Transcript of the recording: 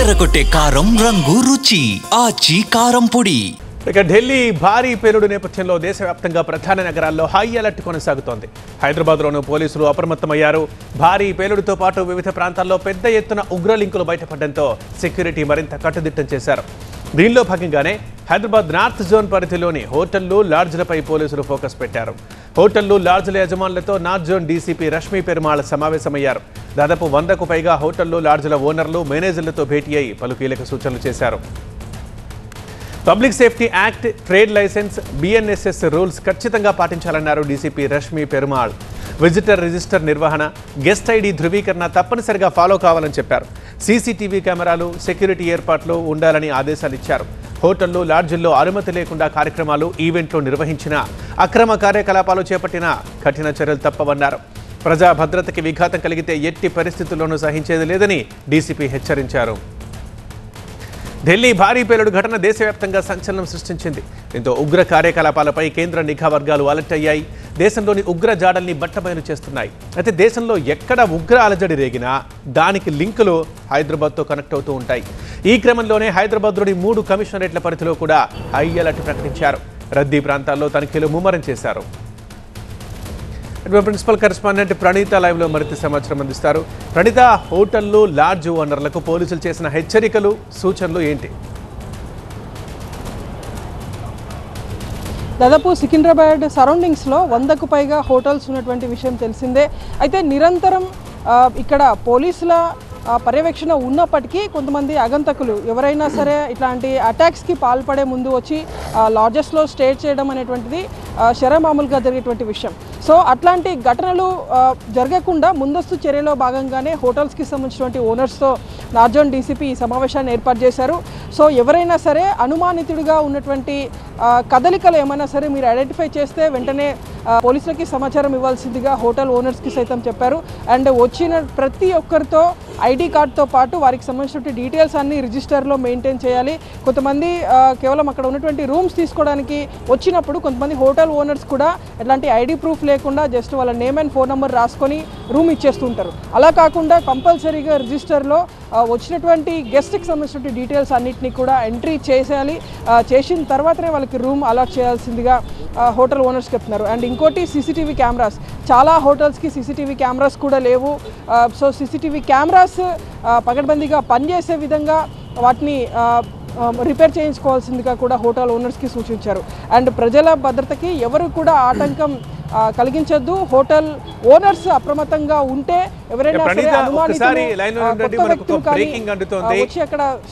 అదరగొట్టే కారం రంగు రుచి ఆచి కారం పొడి. ఇక ఢిల్లీ భారీ పేలుడు నేపథ్యంలో దేశవ్యాప్తంగా ప్రధాన నగరాల్లో హై అలర్ట్ కొనసాగుతోంది. హైదరాబాద్లోనూ పోలీసులు అప్రమత్తమయ్యారు. భారీ పేలుడుతో పాటు వివిధ ప్రాంతాల్లో పెద్ద ఎత్తున ఉగ్ర లింకులు బయటపడడంతో సెక్యూరిటీ మరింత కట్టుదిట్టం చేశారు. దీనిలో భాగంగానే హైదరాబాద్ నార్త్ జోన్ పరిధిలోని హోటళ్లు, లాడ్జ్లపై పోలీసులు ఫోకస్ పెట్టారు. హోటళ్లు, లాడ్జ్ల యజమానులతో north zone DCP Rashmi Perumal సమావేశమయ్యారు. దాదాపు 100కు పైగా హోటళ్లు, లాడ్జ్ల ఓనర్లు, మేనేజర్లతో భేటీ అయి పలు కీలక సూచనలు చేశారు. Public safety act, trade licence, BNSS rules ఖచ్చితంగా పాటించాలన్నారు DCP Rashmi Perumal. Visitor register నిర్వహణ, గెస్ట్ ఐడి ధృవీకరణ తప్పనిసరిగా ఫాలో కావాలని చెప్పారు. సీసీటీవీ కెమెరాలు, సెక్యూరిటీ ఏర్పాట్లు ఉండాలని ఆదేశాలు ఇచ్చారు. హోటళ్లు, లాడ్జిల్లో అనుమతి లేకుండా కార్యక్రమాలు, ఈవెంట్లు నిర్వహించినా, అక్రమ కార్యకలాపాలు చేపట్టినా కఠిన చర్యలు తప్పవన్నారు. ప్రజా భద్రతకి విఘాతం కలిగితే ఎట్టి పరిస్థితుల్లోనూ సహించేది లేదని డీసీపీ హెచ్చరించారు. ఢిల్లీ భారీ పేలుడు ఘటన దేశవ్యాప్తంగా సంచలనం సృష్టించింది. దీంతో ఉగ్ర కార్యకలాపాలపై కేంద్ర నిఘా వర్గాలు అలర్ట్ అయ్యాయి. దేశంలోని ఉగ్ర జాడల్ని బట్టబయలు చేస్తున్నాయి. అయితే దేశంలో ఎక్కడ ఉగ్ర అలజడి రేగినా దానికి లింకులు హైదరాబాద్తో కనెక్ట్ అవుతూ ఉంటాయి. ఈ క్రమంలోనే హైదరాబాద్లోని 3 కమిషనరేట్ల పరిధిలో కూడా హై అలర్ట్ ప్రకటించారు. రద్దీ ప్రాంతాల్లో తనిఖీలు ముమ్మరం చేశారు. ప్రిన్సిపల్ కరెస్పాండెంట్ ప్రణీత లైవ్ లో మరింత సమాచారం అందిస్తారు. ప్రణీత, హోటళ్లు, లాడ్జ్ ఓనర్లకు పోలీసులు చేసిన హెచ్చరికలు, సూచనలు ఏంటి? దాదాపు సికింద్రాబాద్ సరౌండింగ్స్లో 100కు పైగా హోటల్స్ ఉన్నటువంటి విషయం తెలిసిందే. అయితే నిరంతరం ఇక్కడ పోలీసుల పర్యవేక్షణ ఉన్నప్పటికీ కొంతమంది అగంతకులు ఎవరైనా సరే ఇట్లాంటి అటాక్స్కి పాల్పడే ముందు వచ్చి లాడ్జెస్లో స్టే చేయడం అనేటువంటిది శరమామూలుగా జరిగేటువంటి విషయం. సో అట్లాంటి ఘటనలు జరగకుండా ముందస్తు చర్యలో భాగంగానే హోటల్స్కి సంబంధించినటువంటి ఓనర్స్తో నార్త్ జోన్ డీసీపీ ఈ సమావేశాన్ని ఏర్పాటు చేశారు. సో ఎవరైనా సరే అనుమానితుడిగా ఉన్నటువంటి కదలికలు ఏమైనా సరే మీరు ఐడెంటిఫై చేస్తే వెంటనే పోలీసులకి సమాచారం ఇవ్వాల్సిందిగా హోటల్ ఓనర్స్కి సైతం చెప్పారు. అండ్ వచ్చిన ప్రతి ఒక్కరితో ఐడి కార్డ్తో పాటు వారికి సంబంధించిన డీటెయిల్స్ అన్ని రిజిస్టర్లో మెయింటైన్ చేయాలి. కొంతమంది కేవలం అక్కడ ఉన్నటువంటి రూమ్స్ తీసుకోవడానికి వచ్చినప్పుడు కొంతమంది హోటల్ ఓనర్స్ కూడా ఎలాంటి ఐడి ప్రూఫ్ లేకుండా జస్ట్ వాళ్ళ నేమ్ అండ్ ఫోన్ నెంబర్ రాసుకొని రూమ్ ఇచ్చేస్తుంటారు. అలా కాకుండా కంపల్సరీగా రిజిస్టర్లో వచ్చినటువంటి గెస్ట్కి సంబంధించిన డీటెయిల్స్ అన్నింటినీ కూడా ఎంట్రీ చేసేయాలి. చేసిన తర్వాతనే వాళ్ళకి రూమ్ అలాట్ చేయాల్సిందిగా హోటల్ ఓనర్స్ చెప్తున్నారు. అండ్ ఇంకోటి సీసీటీవీ కెమెరాస్, చాలా హోటల్స్కి సీసీటీవీ కెమెరాస్ కూడా లేవు. సో సీసీటీవీ కెమెరాస్ పకడ్బందీగా పనిచేసే విధంగా వాటిని రిపేర్ చేయించుకోవాల్సిందిగా కూడా హోటల్ ఓనర్స్కి సూచించారు. అండ్ ప్రజల భద్రతకి ఎవరు కూడా ఆటంకం కలిగించొద్దు. హోటల్ ఓనర్స్ అప్రమత్తంగా ఉంటే ఎవరైనా సరే అనుమానితులు, కొత్త వ్యక్తులు కానీ వచ్చి అక్కడ